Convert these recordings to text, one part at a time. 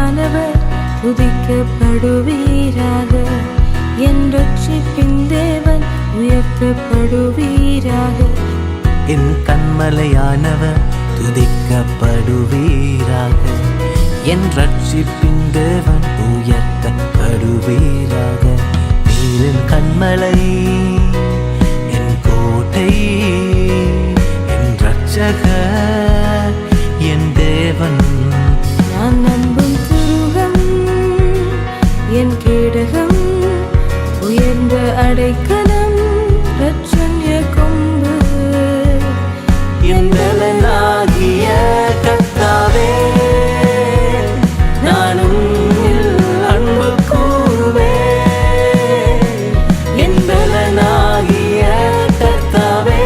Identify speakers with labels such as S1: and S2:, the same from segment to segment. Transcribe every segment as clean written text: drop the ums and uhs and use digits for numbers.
S1: கண்மலையானவர் துதிக்கப்படுவீராக. என் ரட்சிப்பின் தேவன் உயர்த்தப்படுவீராக.
S2: என் கண்மலையானவர் துதிக்கப்படுவீராக. என் ரட்சிப்பின் தேவன் உயர்த்தப்படுவீராக. நீரின் கண்மலை, என் கோட்டை, என் ரட்சகர், என் தேவன்.
S1: நான் நம்பும் துருகம், என் கேடகம், உயர்ந்த அடைக்கலம், ரட்சண்ய கொம்பு.
S2: என் பலனாகிய கர்த்தாவே, நானும் அன்பு கூறுவேன். என் பலனாகிய கர்த்தாவே,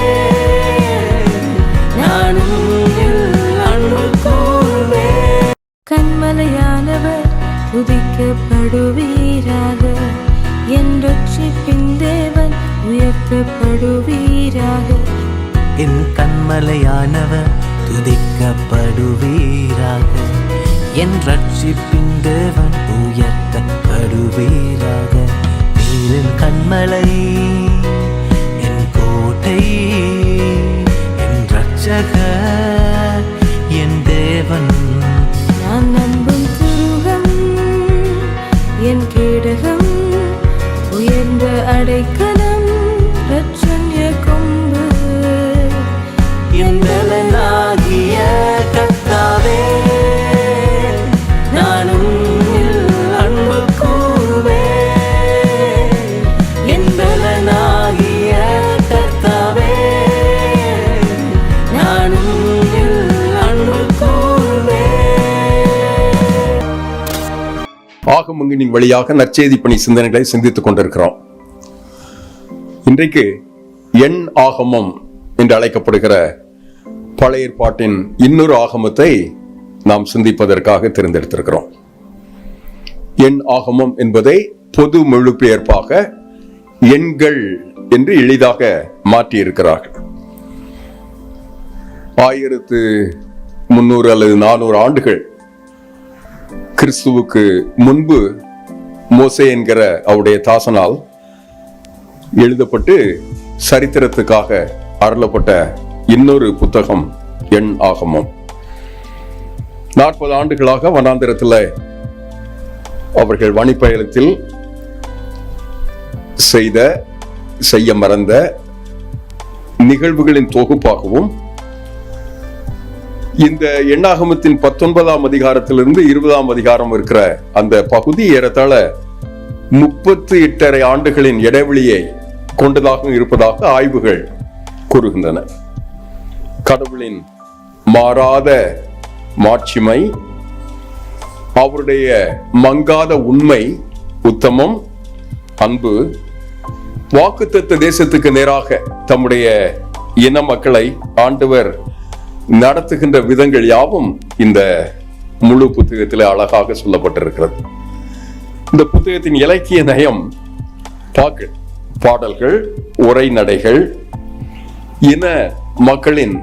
S2: நானும் அன்பு கூறுவேன்.
S1: கண்மலையானவர் துதிக்கப்படுவீராக. என் ரட்சிப்பின் தேவன் உயர்த்தப்படுவீராக.
S2: என் கண்மலையானவர் துதிக்கப்படுவீராக. என் ரட்சிப்பின் தேவன் உயர்த்தப்படுவீராக. நீரின் கண்மலை, என் கோட்டை, என் ரட்சகர், என் தேவன்.
S1: நான் நம்பும் துருகம், என் கேடகம், உயர்ந்த அடைக்கலம், ரட்சண்ய கொம்பு.
S2: என் பலனாகிய கர்த்தாவே, நானும் அன்பு கூறுவேன். என் பலனாகிய கர்த்தாவே, நானும் அன்பு கூறுவேன்.
S3: ஆகமங்களின் வழியாக நற்செய்தி பணி சிந்தனைகளை சிந்தித்துக் கொண்டிருக்கிறோம். இன்றைக்கு எண் ஆகமம் என்று அழைக்கப்படுகிற பழைய ஏற்பாட்டின் இன்னொரு ஆகமத்தை நாம் சிந்திப்பதற்காக தேர்ந்தெடுத்திருக்கிறோம். எண் ஆகமம் என்பதை பொது மொழிபெயர்ப்பாக எண்கள் என்று எளிதாக மாற்றியிருக்கிறார்கள். 1300 அல்லது 400 ஆண்டுகள் கிறிஸ்துவுக்கு முன்பு மோசே என்கிற அவருடைய தாசனால் எழுதப்பட்டு சரித்திரத்துக்காக அருளப்பட்ட இன்னொரு புத்தகம் எண் ஆகமம். 40 ஆண்டுகளாக வனாந்திரத்தில் அவர்கள் வணிப்பயணத்தில் செய்ய மறந்த நிகழ்வுகளின் தொகுப்பாகவும் இந்த எண்ணாகமத்தின் 19ஆம் அதிகாரத்திலிருந்து 20ஆம் அதிகாரம் இருக்கிற அந்த பகுதி ஏறத்தாழ 38.5 ஆண்டுகளின் இடைவெளியை கொண்டதாக இருப்பதாக ஆய்வுகள் கூறுகின்றன. கடவுளின் மாறாத மாட்சிமை, அவருடைய மங்காத உண்மை, உத்தமம், அன்பு, வாக்குத்தத்த தேசத்துக்கு நேராக தம்முடைய இன மக்களை ஆண்டவர் நடத்துகின்ற விதங்கள் யாவும் இந்த முழு புத்தகத்தில் அழகாக சொல்லப்பட்டிருக்கிறது. இந்த புத்தகத்தின் இலக்கிய நயம் பாடல்கள், உரைநடைகள், இன மக்களின்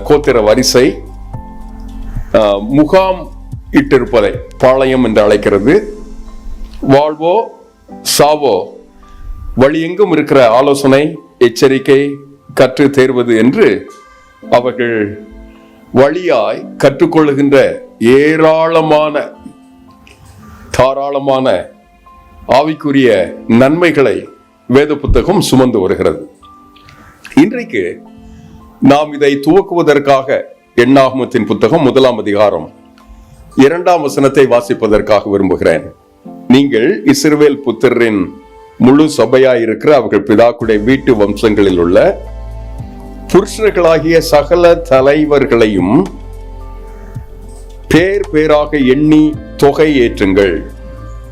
S3: கோத்திர வரிசை, முகாம் இட்டிருப்பதை பாளையம் என்று அழைக்கிறது, வாழ்வோ சாவோ, வழியெங்கும் இருக்கிற ஆலோசனை, எச்சரிக்கை, கற்று தேர்வது என்று அவர்கள் வழியாய் கற்றுக்கொள்ளுகின்ற தாராளமான ஆவிக்குரிய நன்மைகளை வேத புத்தகம் சுமந்து வருகிறது. இன்றைக்கு நாம் இதை துவக்குவதற்காக எண்ணாகமத்தின் புத்தகம் 1ஆம் அதிகாரம் 2ஆம் வசனத்தை வாசிப்பதற்காக விரும்புகிறேன். நீங்கள் இஸ்ரவேல் புத்திரரின் முழு சபையாய் இருக்கிற அவர்கள் பிதாக்குடைய வீட்டு வம்சங்களில் உள்ள புருஷர்களாகிய சகல தலைவர்களையும் பேர் பேராக எண்ணி தொகை ஏற்றுங்கள்.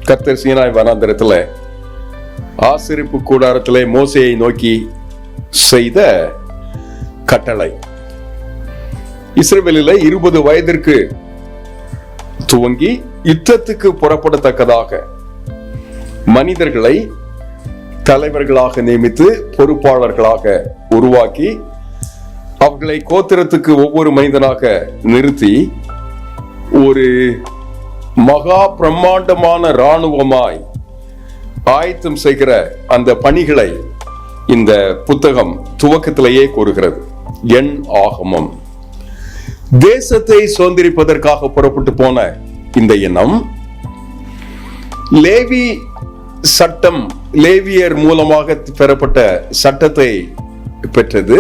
S3: கர்த்தர் சீனாய் வனாந்திரத்தில் ஆசரிப்பு கூடாரத்திலே மோசேயை நோக்கி செய்த கட்டளை. இஸ்ரவேலில் 20 வயதிற்கு துவங்கி யுத்தத்துக்கு புறப்படத்தக்கதாக மனிதர்களை தலைவர்களாக நியமித்து பொறுப்பாளர்களாக உருவாக்கி அவர்களை கோத்திரத்துக்கு ஒவ்வொரு மனிதனாக நிறுத்தி ஒரு மகா பிரம்மாண்டமான இராணுவமாய் ஆயத்தம் செய்கிற அந்த பணிகளை இந்த புத்தகம் துவக்கத்திலேயே கூறுகிறது. எண் ஆகமம். தேசத்தை சுதந்திரிப்பதற்காக புறப்பட்டு போன இந்த இனம் லேவி சட்டம், லேவியர் மூலமாக பெறப்பட்ட சட்டத்தை பெற்றது.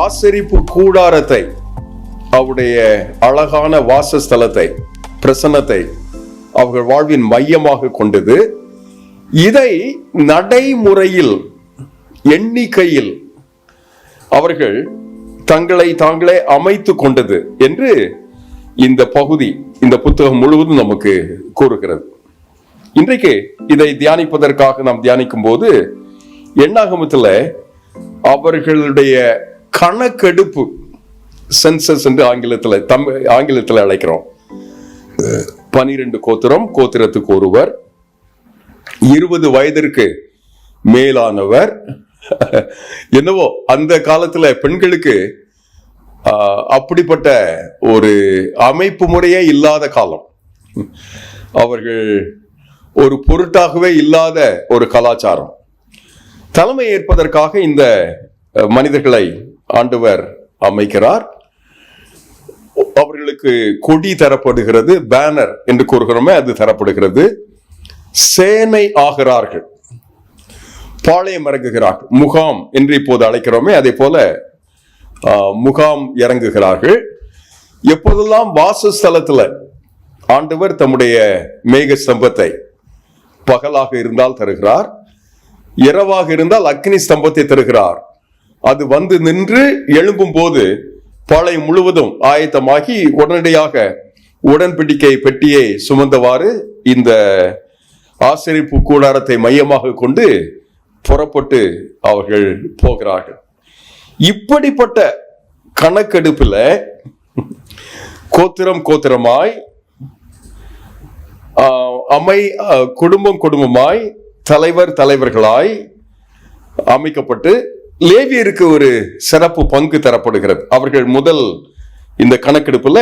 S3: ஆசரிப்பு கூடாரத்தை, அவருடைய அழகான வாசஸ்தலத்தை, பிரசன்னத்தை அவர்கள் வாழ்வின் மையமாக கொண்டது. இதை நடைமுறையில், எண்ணிக்கையில் அவர்கள் தங்களை தாங்களே அமைத்து கொண்டது என்று இந்த பகுதி, இந்த புத்தகம் முழுவதும் நமக்கு கூறுகிறது. இன்றைக்கு இதை தியானிப்பதற்காக நாம் தியானிக்கும் போது எண்ணாகமத்தில் அவர்களுடைய கணக்கெடுப்பு, சென்சஸ் என்று ஆங்கிலத்தில் அழைக்கிறோம். 12 கோத்திரம், கோத்திரத்துக்கு ஒருவர், 20 வயதிற்கு மேலானவர். என்னவோ அந்த காலத்துல பெண்களுக்கு அப்படிப்பட்ட ஒரு அமைப்பு முறையே இல்லாத காலம். அவர்கள் ஒரு பொருட்டாகவே இல்லாத ஒரு கலாச்சாரம். தலைமை ஏற்பதற்காக இந்த மனிதர்களை ஆண்டவர் அமைக்கிறார். அவர்களுக்கு கொடி தரப்படுகிறது, பேனர் என்று கூறுகிறோமே அது தரப்படுகிறது. சேனை ஆகிறார்கள், பாளையம் இறங்குகிறார்கள். முகாம் என்று இப்போது அழைக்கிறோமே அதே போல முகாம் இறங்குகிறார்கள். எப்போதெல்லாம் வாசஸ்தலத்துல ஆண்டவர் தம்முடைய மேக ஸ்தம்பத்தை பகலாக இருந்தால் தருகிறார், இரவாக இருந்தால் அக்னி ஸ்தம்பத்தை தருகிறார். அது வந்து நின்று எழும்பும் போது பாளையம் முழுவதும் ஆயத்தமாகி உடனடியாக உடன்படிக்கை பெட்டியை சுமந்தவாறு இந்த ஆசரிப்பு கூடாரத்தை மையமாக கொண்டு புறப்பட்டு அவர்கள் போகிறார்கள். இப்படிப்பட்ட கணக்கெடுப்புல கோத்திரம் கோத்திரமாய், குடும்பம் குடும்பமாய், தலைவர் தலைவர்களாய் அமைக்கப்பட்டு லேவியருக்கு ஒரு சிறப்பு பங்கு தரப்படுகிறது. அவர்கள் முதல் இந்த கணக்கெடுப்புல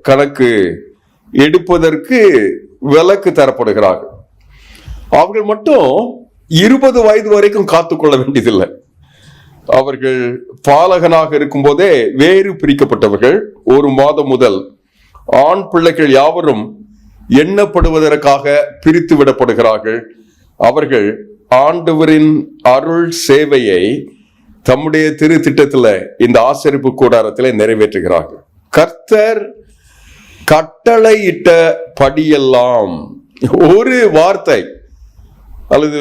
S3: கணக்கு எடுப்பதற்கு விலக்கு தரப்படுகிறார்கள். அவர்கள் மட்டும் 20 வயது வரைக்கும் காத்துக்கொள்ள வேண்டியதில்லை. அவர்கள் பாலகனாக இருக்கும் போதே வேறு பிரிக்கப்பட்டவர்கள். 1 மாதம் முதல் ஆண் பிள்ளைகள் யாவரும் எண்ணப்படுவதற்காக பிரித்து விடப்படுகிறார்கள். அவர்கள் ஆண்டவரின் அருள் சேவையை தம்முடைய திரு திட்டத்தில் இந்த ஆசரிப்பு கூடாரத்தில் நிறைவேற்றுகிறார்கள். கர்த்தர் கட்டளையிட்ட படியெல்லாம், ஒரு வார்த்தை அல்லது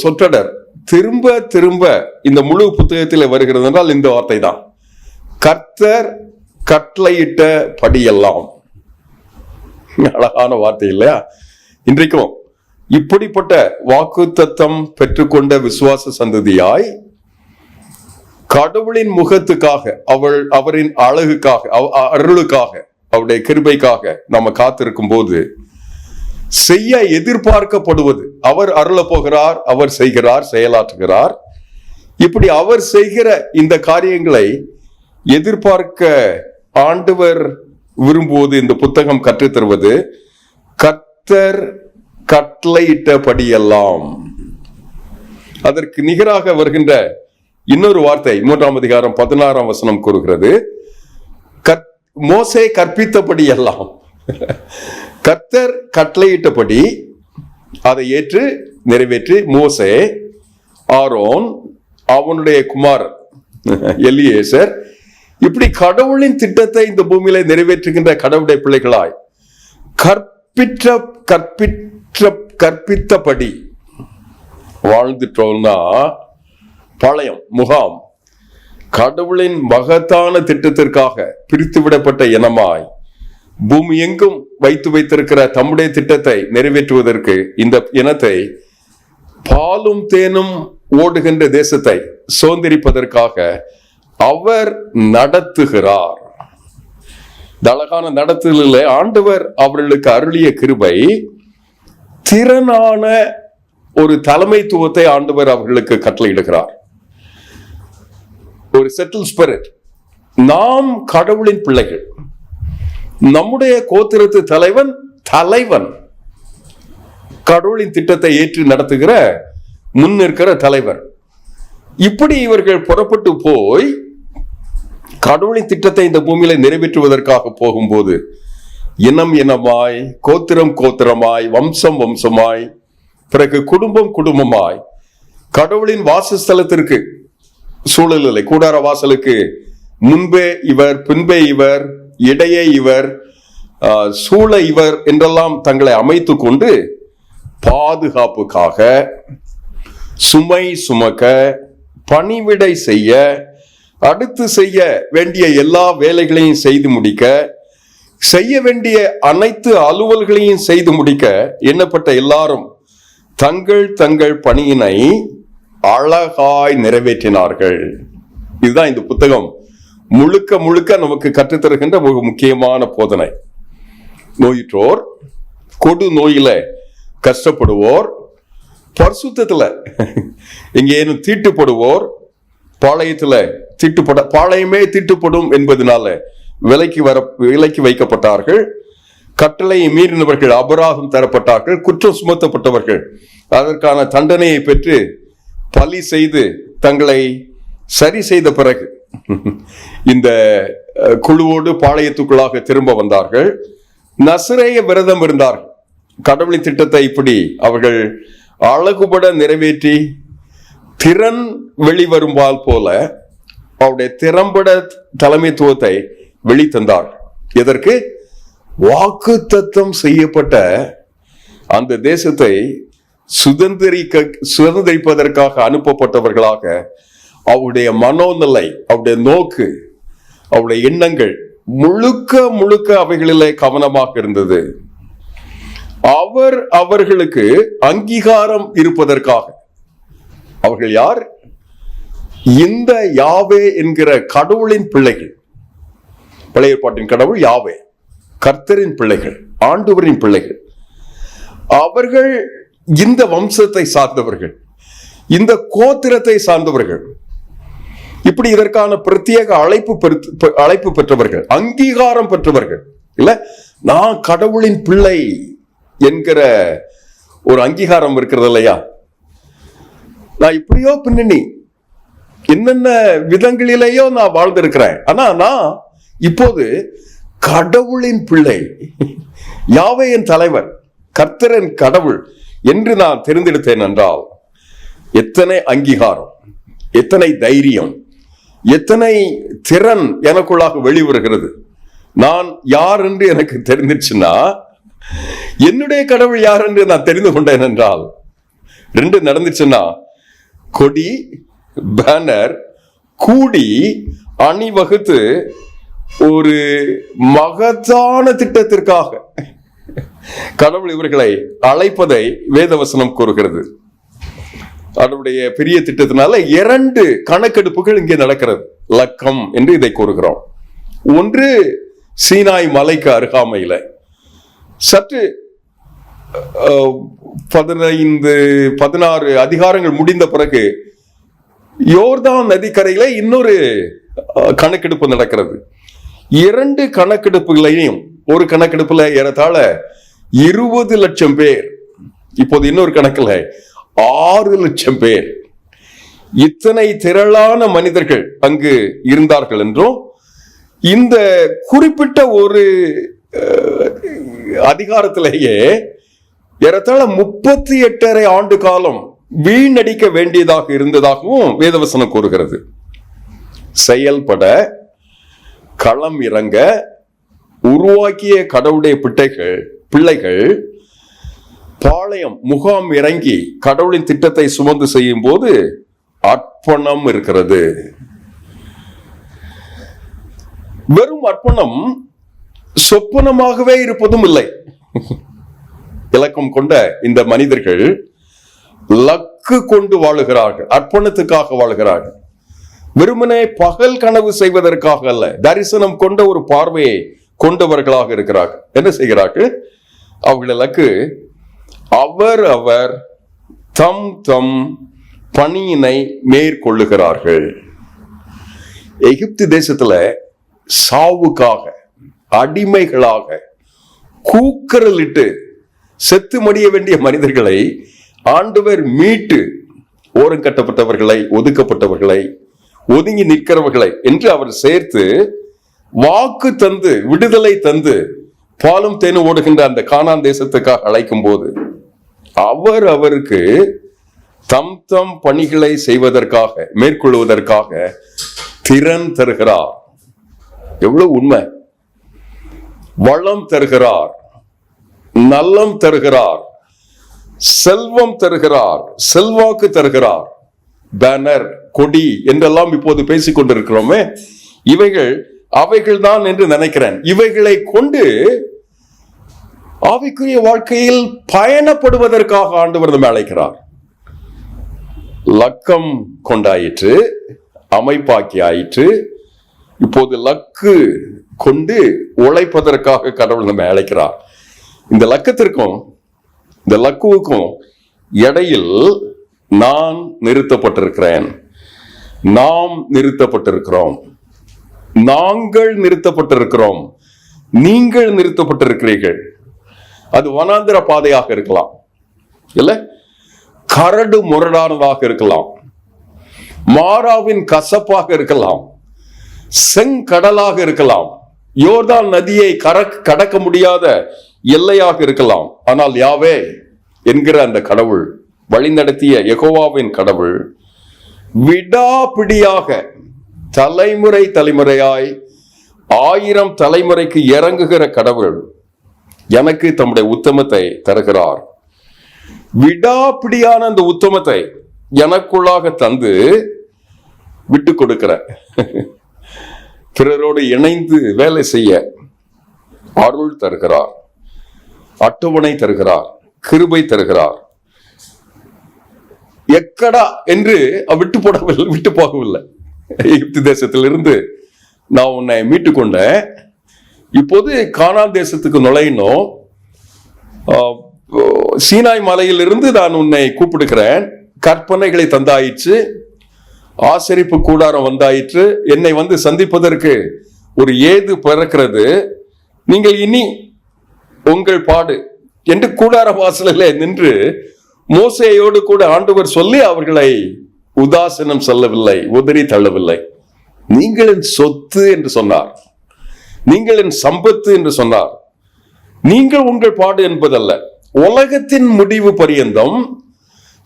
S3: சொற்றொடர் திரும்ப திரும்ப இந்த முழு புத்தகத்தில் வருகிறது என்றால் இந்த வார்த்தை தான். கர்த்தர் கட்டளையிட்ட படியெல்லாம். அழகான வார்த்தை இல்லையா? இன்றைக்கும் இப்படிப்பட்ட வாக்குத்தத்தம் பெற்றுக்கொண்ட விசுவாச சந்ததியாய் கடவுளின் முகத்துக்காக, அவரின் அழகுக்காக, அருளுக்காக, அவருடைய கிருபைக்காக நம்ம காத்திருக்கும் போது செய்ய எதிர்பார்க்கப்படுவது, அவர் அருள போகிறார், அவர் செய்கிறார், செயலாற்றுகிறார். இப்படி அவர் செய்கிற இந்த காரியங்களை எதிர்பார்க்க ஆண்டவர் விரும்புவது இந்த புத்தகம் கற்றுத்தருவது கர்த்தர் கட்டளையிட்டபடியெல்லாம். அதற்கு நிகராக வருகின்ற இன்னொரு வார்த்தை 3ஆம் அதிகாரம் 16ஆம் வசனம் கூறுகிறது, மோசே கற்பித்தபடி எல்லாம். கர்த்தர் கட்டளையிட்டபடி அதை ஏற்று நிறைவேற்றி மோசே, ஆரோன், அவனுடைய குமார் எலியேசர், இப்படி கடவுளின் திட்டத்தை இந்த பூமியில நிறைவேற்றுகின்ற கடவுளுடைய பிள்ளைகளாய் கற்பித்தபடி வாழ்ந்துட்டோம்னா பாளையம், முகாம், கடவுளின் மகத்தான திட்டத்திற்காக பிரித்து விடப்பட்ட இனமாய் பூமி எங்கும் வைத்திருக்கிற தம்முடைய திட்டத்தை நிறைவேற்றுவதற்கு இந்த இனத்தை பாலும் தேனும் ஓடுகின்ற தேசத்தை சுதந்திரிப்பதற்காக அவர் நடத்துகிறார். அழகான நடத்துதலில் ஆண்டவர் அவர்களுக்கு அருளிய கிருபை, திறனான ஒரு தலைமைத்துவத்தை ஆண்டவர் அவர்களுக்கு கட்டளையிடுகிறார். ஒரு செட்டில் ஸ்பிரிட். நாம் கடவுளின் பிள்ளைகள். நம்முடைய கோத்திரத்து தலைவன் தலைவன், கடவுளின் திட்டத்தை ஏற்று நடத்துகிற முன்னிற்கிற தலைவர். இப்படி இவர்கள் புறப்பட்டு போய் கடவுளின் திட்டத்தை இந்த பூமியில நிறைவேற்றுவதற்காக போகும்போது இனம் இனமாய், கோத்திரம் கோத்திரமாய், வம்சம் வம்சமாய், பிறகு குடும்பம் குடும்பமாய் கடவுளின் வாசஸ்தலத்திற்கு, சூழலில்லை கூடார வாசலுக்கு முன்பே இவர், பின்பே இவர், இடையே இவர், சூழ இவர் என்றெல்லாம் தங்களை அமைத்து கொண்டு பாதுகாப்புக்காக சுமை சுமக்க, பணிவிடை செய்ய, அடுத்து செய்ய வேண்டிய எல்லா வேலைகளையும் செய்து முடிக்க, செய்ய வேண்டிய அனைத்து அலுவல்களையும் செய்து முடிக்க எண்ணப்பட்ட எல்லாரும் தங்கள் தங்கள் பணியினை அழகாய் நிறைவேற்றினார்கள். இதுதான் இந்த புத்தகம் முழுக்க முழுக்க நமக்கு கற்றுத்தருகின்ற ஒரு முக்கியமான போதனை. நோயுற்றோர், கொடு நோயில கஷ்டப்படுவோர், பரிசுத்தத்துல எங்கேனும் தீட்டுப்படுவோர், பாளையத்துல பாளையமே தீட்டுப்படும் என்பதனால விலைக்கு வைக்கப்பட்டார்கள். கட்டளையை மீறினவர்கள் அபராதம் தரப்பட்டார்கள். குற்றம் சுமத்தப்பட்டவர்கள் அதற்கான தண்டனையை பெற்று பலி செய்து தங்களை சரி செய்த பிறகு இந்த குழுவோடு பாளையத்துக்குள்ளாக திரும்ப வந்தார்கள். நசரேய விரதம் இருந்தார்கள். கடவுளின் திட்டத்தை இப்படி அவர்கள் அழகுபட நிறைவேற்றி திறன் வெளிவரும்பால் போல அவருடைய திறம்பட தலைமைத்துவத்தை வெளித்தந்தார். எதற்கு? வாக்குத்தத்தம் செய்யப்பட்ட அந்த தேசத்தை சுதந்திரிப்பதற்காக அனுப்பப்பட்டவர்களாக அவருடைய மனோநிலை, அவருடைய நோக்கு, அவருடைய எண்ணங்கள் முழுக்க முழுக்க அவைகளிலே கவனமாக இருந்தது. அவர்களுக்கு அங்கீகாரம் இருப்பதற்காக. அவர்கள் யார்? இந்த யாவே என்கிற கடவுளின் பிள்ளைகள். பழைய ஏற்பாட்டின் கடவுள் யாவே, கர்த்தரின் பிள்ளைகள், ஆண்டவரின் பிள்ளைகள். அவர்கள் இந்த வம்சத்தை சார்ந்தவர்கள், இந்த கோத்திரத்தை சார்ந்தவர்கள். இப்படி இதற்கான பிரத்யேக அழைப்பு பெற்றவர்கள், அங்கீகாரம் பெற்றவர்கள். இல்ல, நான் கடவுளின் பிள்ளை என்கிற ஒரு அங்கீகாரம் இருக்கிறது இல்லையா? நான் இப்படியோ பின்னணி என்னென்ன விதங்களிலேயோ நான் வாழ்ந்திருக்கிறேன், ஆனா நான் இப்போது கடவுளின் பிள்ளை, யாவே என் தலைவர், கர்த்தரின் கடவுள் என்று நான் தெரிந்தெடுத்தேன் என்றால் எத்தனை அங்கீகாரம், எத்தனை தைரியம், எத்தனை திறன் எனக்குள்ளாக வெளிவருகிறது. நான் யார் என்று எனக்கு தெரிஞ்சிச்சுன்னா, என்னுடைய கடவுள் யார் என்று நான் தெரிந்து கொண்டேன் என்றால், ரெண்டு நடந்துச்சுன்னா, கொடி பேனர் கூடி அணிவகுத்து ஒரு மகத்தான திட்டத்திற்காக கடவுள் இவர்களை அழைப்பதை வேதவசனம் கூறுகிறது. அவருடைய பெரிய திட்டத்தினால 2 கணக்கெடுப்புகள் இங்கே நடக்கிறது. லக்கம் என்று இதை கூறுகிறோம். ஒன்று சீனாய் மலைக்கு அருகாமையில, சற்று 15-16 அதிகாரங்கள் முடிந்த பிறகு யோர்தான் நதிக்கரையில இன்னொரு கணக்கெடுப்பு நடக்கிறது. 2 கணக்கெடுப்புகளையும், ஒரு கணக்கெடுப்புல ஏறத்தாழ 20 லட்சம் பேர், இப்போது இன்னொரு கணக்குல 6 லட்சம் பேர், இத்தனை திரளான மனிதர்கள் அங்கு இருந்தார்கள் என்றும், இந்த குறிப்பிட்ட ஒரு அதிகாரத்திலேயே ஏறத்தாழ 38.5 ஆண்டு காலம் வீணடிக்க வேண்டியதாக இருந்ததாகவும் வேதவசனம் கூறுகிறது. செயல்பட, களம் இறங்க உருவாக்கிய கடவுளுடைய பிள்ளைகள் பாளையம் முகாம் இறங்கி கடவுளின் திட்டத்தை சுமந்து செய்யும் போது அர்ப்பணம் இருக்கிறது. வெறும் அர்ப்பணம் சொப்பனமாகவே இருப்பதும் இல்லை. இலக்கம் கொண்ட இந்த மனிதர்கள் லக்கு கொண்டு வாழுகிறார்கள், அர்ப்பணத்துக்காக வாழுகிறார்கள். வெறுமனே பகல் கனவு செய்வதற்காக அல்ல, தரிசனம் கொண்ட ஒரு பார்வையை கொண்டவர்களாக இருக்கிறார்கள். என்ன செய்கிறார்கள்? அவர்களுக்கு அவர் தம் பணியினை மேற்கொள்ளுகிறார்கள். எகிப்து தேசத்துல சாவுக்காக, அடிமைகளாக, கூக்குரலிட்டு செத்து மடிய வேண்டிய மனிதர்களை ஆண்டவர் மீட்டு, ஓரங்கட்டப்பட்டவர்களை, ஒதுக்கப்பட்டவர்களை, ஒதுங்கி நிற்கிறவர்களை என்று அவர் சேர்த்து வாக்கு தந்து, விடுதலை தந்து, பாலும் தேனும் ஓடுகின்ற அந்த கானான் தேசத்துக்காக அழைக்கும் போது அவருக்கு தம் தம் பணிகளை செய்வதற்காக, மேற்கொள்வதற்காக திறன் தருகிறார். எவ்வளவு உண்மை! வளம் தருகிறார், நலம் தருகிறார், செல்வம் தருகிறார், செல்வாக்கு தருகிறார். பேனர், கொடி என்றெல்லாம் இப்போது பேசிக் கொண்டிருக்கிறோமே, அவைகள் தான் என்று நினைக்கிறேன். இவைகளை கொண்டு ஆவிக்குரிய வாழ்க்கையில் பயணப்படுவதற்காக ஆண்டவர் நம்மை அழைக்கிறார். லக்கம் கொண்டாயிற்று, அமைப்பாக்கி ஆயிற்று. இப்போது லக்கு கொண்டு உழைப்பதற்காக கடவுள் நம்மை அழைக்கிறார். இந்த லக்கத்திற்கும் இந்த லக்குவுக்கும் இடையில் நான் நிறுத்தப்பட்டிருக்கிறேன், நாம் நிறுத்தப்பட்டிருக்கிறோம், நாங்கள் நிறுத்தப்பட்டிருக்கிறோம், நீங்கள் நிறுத்தப்பட்டிருக்கிறீர்கள். அது வனாந்திர பாதையாக இருக்கலாம், இல்ல கரடு முரடானதாக இருக்கலாம், மாறாவின் கசப்பாக இருக்கலாம், செங்கடலாக இருக்கலாம், யோர்தான் நதியை கடக்க முடியாத எல்லையாக இருக்கலாம். ஆனால் யாவே என்கிற அந்த கடவுள், வழிநடத்திய யெகோவாவின் கடவுள், விடாப்பிடியாக தலைமுறை தலைமுறையாய் 1000 தலைமுறைக்கு இறங்குகிற கடவுள் எனக்கு தம்முடைய உத்தமத்தை தருகிறார். விடாப்பிடியான அந்த உத்தமத்தை எனக்குள்ளாக தந்து விட்டு கொடுக்கிற, பிறரோடு இணைந்து வேலை செய்ய அருள் தருகிறார், அட்டவணை தருகிறார், கிருபை தருகிறார். எக்கடா என்று விட்டு போகவில்லை. எகிப்து தேசத்திலிருந்து நான் உன்னை மீட்டு கொண்டேன், இப்போது கானான் தேசத்துக்கு நுழையணும், சீனாய் மலையிலிருந்து நான் உன்னை கூப்பிடுகிறேன், கற்பனைகளை தந்தாயிற்று, ஆசரிப்பு கூடாரம் வந்தாயிற்று, என்னை வந்து சந்திப்பதற்கு ஒரு ஏது பிறக்கிறது, நீங்கள் இனி உங்கள் பாடு என்று கூடார வாசலிலே நின்று மோசேயோடு கூட ஆண்டவர் சொல்லி அவர்களை உதாசீனம் சொல்லவில்லை, உதறி தள்ளவில்லை. நீங்களின் சொத்து என்று சொன்னார், நீங்களின் சம்பத்து என்று சொன்னார். நீங்கள் உங்கள் பாடு என்பதல்ல, உலகத்தின் முடிவு பரியந்தம்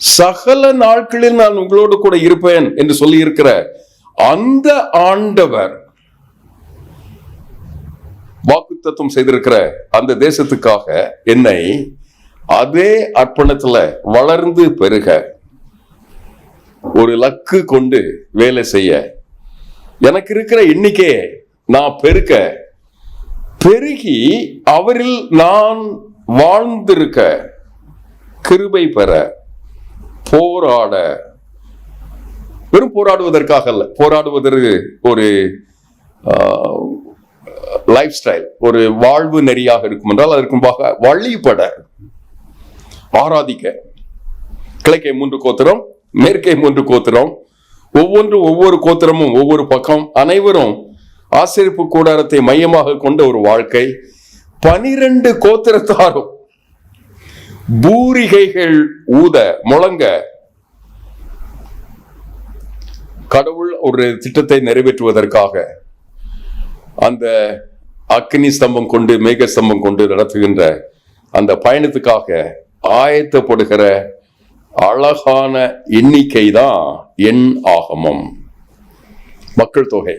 S3: சகல நாட்களில் நான் உங்களோடு கூட இருப்பேன் என்று சொல்லி இருக்கிற அந்த ஆண்டவர் வாக்குத்தத்தம் செய்திருக்கிற அந்த தேசத்துக்காக என்னை அதே அர்ப்பணத்துல வளர்ந்து பெருக, ஒரு லக்கு கொண்டு வேலை செய்ய, எனக்கு இருக்கிற எண்ணிக்கையை நான் பெருகி அவரில் நான் வாழ்ந்திருக்க, கிருபை பெற, போராட, வெறும் போராடுவதற்காக அல்ல, போராடுவதற்கு ஒரு லைஃப் ஸ்டைல், ஒரு வாழ்வு நெறியாக இருக்கும் என்றால் அதற்கு வழிபட, ஆராதிக்க. கிழக்கே 3 கோத்திரம், மேற்கே 3 கோத்திரம், ஒவ்வொரு கோத்திரமும் ஒவ்வொரு பக்கம், அனைவரும் ஆசரிப்பு கூடாரத்தை மையமாக கொண்ட ஒரு வாழ்க்கை. 12 கோத்திரத்தாரும் பூரிகைகள் ஊத முழங்க கடவுள் ஒரு திட்டத்தை நிறைவேற்றுவதற்காக அந்த அக்னி ஸ்தம்பம் கொண்டு, மேக ஸ்தம்பம் கொண்டு நடத்துகின்ற அந்த பயணத்துக்காக ஆயத்தப்படுகிற அழகான எண்ணிக்கை தான் எண் ஆகமம். மக்கள் தொகை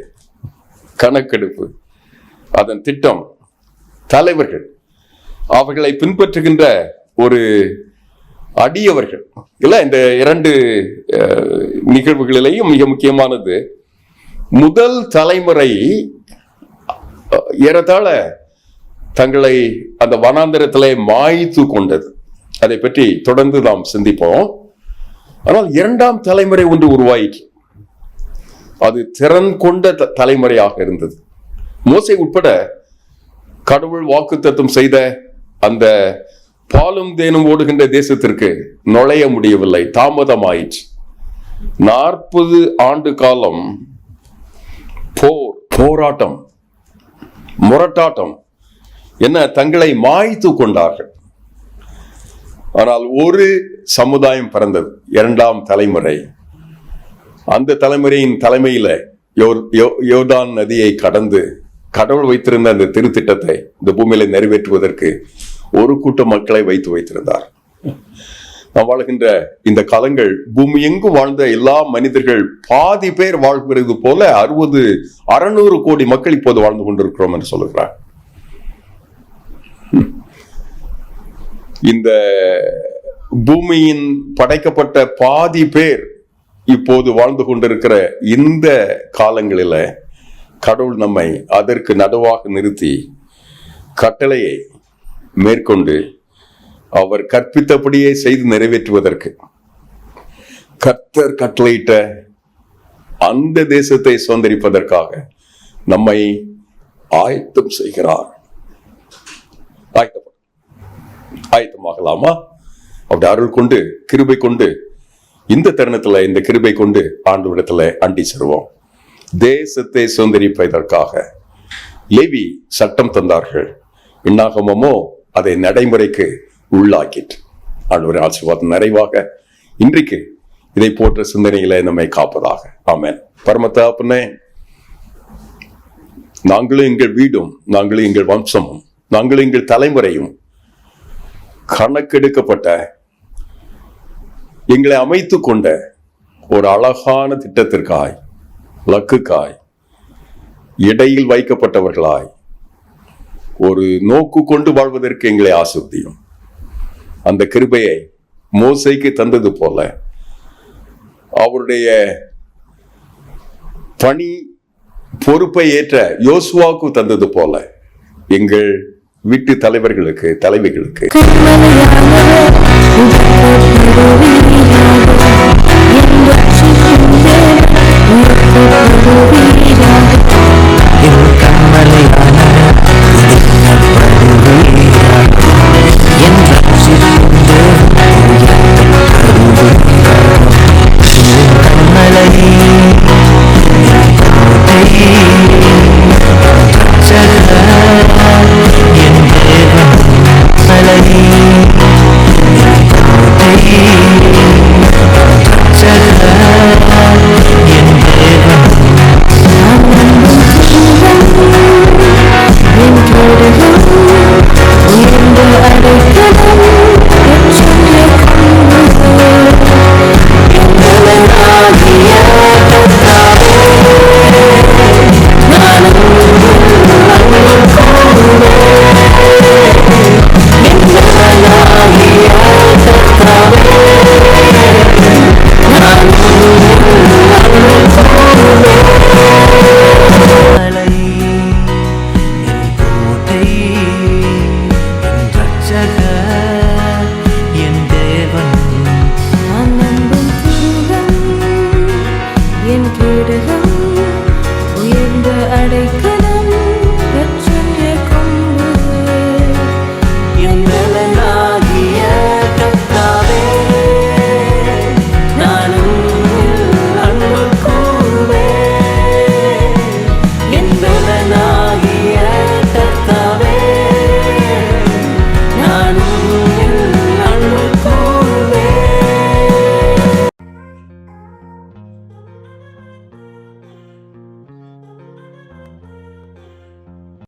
S3: கணக்கெடுப்பு, அதன் திட்டம், தலைவர்கள், அவர்களை பின்பற்றுகின்ற ஒரு அடியவர்கள் இல்ல. இந்த 2 நிகழ்வுகளிலேயும் மிக முக்கியமானது, முதல் தலைமுறை ஏறத்தாழ தங்களை அந்த வனாந்தரத்திலே மாய்த்து கொண்டது. அதை பற்றி தொடர்ந்து நாம் சிந்திப்போம். ஆனால் 2ஆம் தலைமுறை ஒன்று உருவாயிற்று. அது திறன் கொண்ட தலைமுறையாக இருந்தது. மோசே உட்பட கடவுள் வாக்குத்தத்தம் செய்த அந்த பாலும் தேனும் ஓடுகின்ற தேசத்திற்கு நுழைய முடியவில்லை, தாமதமாயிற்று. 40 ஆண்டு காலம் போராட்டம், முரட்டாட்டம் என்ன தங்களை மாய்த்து கொண்டார்கள். ஆனால் ஒரு சமுதாயம் பிறந்தது, இரண்டாம் தலைமுறை. அந்த தலைமுறையின் தலைமையில யோர்தான் நதியை கடந்து கடவுள் வைத்திருந்த அந்த திருத்திட்டத்தை இந்த பூமியில நிறைவேற்றுவதற்கு ஒரு கூட்ட மக்களை வைத்திருந்தார். நாம் வாழ்கின்ற இந்த காலங்கள் பூமி எங்கும் வாழ்ந்த எல்லா மனிதர்கள் பாதி பேர் வாழ்கிறது போல 600 கோடி மக்கள் இப்போது வாழ்ந்து கொண்டிருக்கிறோம் என்று சொல்லுகிறார். இந்த பூமியின் படைக்கப்பட்ட பாதி பேர் இப்போது வாழ்ந்து கொண்டிருக்கிற இந்த காலங்களில கடவுள் நம்மை அதற்கு நடுவாக நிறுத்தி கட்டளையை மேற்கொண்டு அவர் கற்பித்தபடியே செய்து நிறைவேற்றுவதற்கு கர்த்தர் கட்டளையிட்ட அந்த தேசத்தை சுதந்திரிப்பதற்காக நம்மை ஆயத்தம் செய்கிறார். ஆயத்தமாகலாமா? அப்படி அருள் கொண்டு கிருபை கொண்டு இந்த தருணத்துல இந்த கிருபை கொண்டு ஆண்டவரிடத்துல அண்டி செல்வோம். தேசத்தை சுதந்திரிப்பதற்காக லேவி சட்டம் தந்தார்கள். என்னாகமோ அதை நடைமுறைக்கு உள்ளாக்கிட்டு ஆண்டவரின் ஆசீர்வாதம் நிறைவாக இன்றைக்கு இதை போன்ற சிந்தனைகளை நம்மை காப்பதாக. ஆமென். பரமதகப்பனே, நாங்களும் எங்கள் வீடும், நாங்களும் எங்கள் வம்சமும், நாங்களும் எங்கள் தலைமுறையும் கணக்கெடுக்கப்பட்ட எங்களை அமைத்து கொண்ட ஒரு அழகான திட்டத்திற்காய், லக்குக்காய், இடையில் வைக்கப்பட்டவர்களாய் ஒரு நோக்கு கொண்டு வாழ்வதற்கு எங்களை ஆசீர்வதியும். அந்த கிருபையை மோசேக்கு தந்தது போல அவருடைய பணி பொறுப்பை ஏற்ற யோசுவாவுக்கு தந்தது போல எங்கள் வீட்டு தலைவர்களுக்கு, தலைவிகளுக்கு
S1: உயர்ந்த அடைக்க